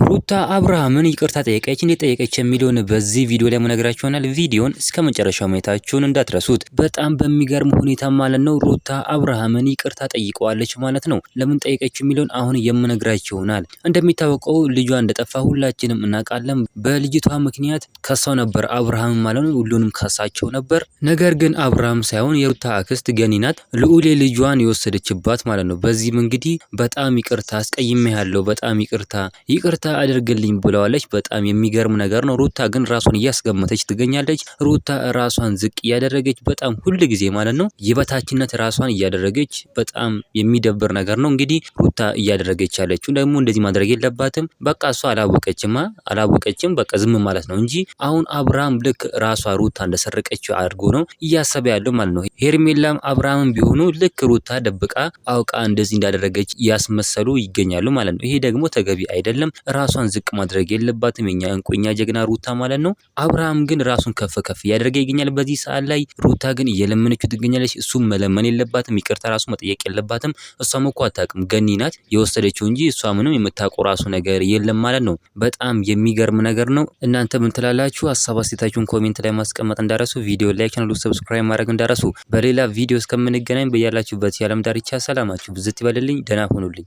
ሩታ አብርሃምን ይቅርታ ጠየቀች እንዴት ጠየቀች የሚለውን በዚህ ቪዲዮ ላይ መነግራችሁ ይሆናል። ቪዲዮን እስከ መጨረሻው ማየታችሁን እንዳትረሱት። በጣም በሚገርም ሁኔታ ማለት ነው ሩታ አብርሃምን ይቅርታ ጠይቀዋለች ማለት ነው። ለምን ጠየቀች የሚለውን አሁን የምነግራችሁ ይሆናል። እንደሚታወቀው ልጇ እንደጠፋ ሁላችንም እናውቃለን። በልጅቷ ምክንያት ከሰው ነበር አብርሃም ማለት ነው። ሁሉንም ከሳቸው ነበር። ነገር ግን አብርሃም ሳይሆን የሩታ አክስት ገኒ ናት ልዑሌ ልጇን የወሰደችባት ማለት ነው። በዚህም እንግዲህ በጣም ይቅርታ አስቀይሜሃለሁ፣ በጣም ይቅርታ አድርግልኝ ብለዋለች። በጣም የሚገርም ነገር ነው። ሩታ ግን ራሷን እያስገመተች ትገኛለች። ሩታ ራሷን ዝቅ እያደረገች በጣም ሁል ጊዜ ማለት ነው የበታችነት ራሷን እያደረገች በጣም የሚደብር ነገር ነው። እንግዲህ ሩታ እያደረገች ያለችው ደግሞ እንደዚህ ማድረግ የለባትም። በቃ እሷ አላወቀችም በቃ ዝም ማለት ነው እንጂ አሁን አብርሃም ልክ ራሷ ሩታ እንደሰረቀችው አድርጎ ነው እያሰበ ያለው ማለት ነው። ሄርሜላም አብርሃም ቢሆኑ ልክ ሩታ ደብቃ አውቃ እንደዚህ እንዳደረገች ያስመሰሉ ይገኛሉ ማለት ነው። ይሄ ደግሞ ተገቢ አይደለም። ራሷን ዝቅ ማድረግ የለባትም የኛ እንቁኛ ጀግና ሩታ ማለት ነው። አብርሃም ግን ራሱን ከፍ ያደረገ ይገኛል በዚህ ሰዓት ላይ። ሩታ ግን እየለመነችው ትገኛለች። እሱም መለመን የለባትም፣ ይቅርታ ራሱ መጠየቅ የለባትም። እሷም እኮ አታውቅም፣ ገኒ ናት የወሰደችው እንጂ እሷ ምንም የምታውቀው ራሱ ነገር የለም ማለት ነው። በጣም የሚገርም ነገር ነው። እናንተ ምን ትላላችሁ? ሀሳብ አስተያየታችሁን ኮሜንት ላይ ማስቀመጥ እንዳረሱ፣ ቪዲዮ ላይክ ቻናሉ ሰብስክራይብ ማድረግ እንዳረሱ። በሌላ ቪዲዮ እስከምንገናኝ በያላችሁበት የዓለም ዳርቻ ሰላማችሁ ብዝት ይበልልኝ። ደህና ሁኑልኝ።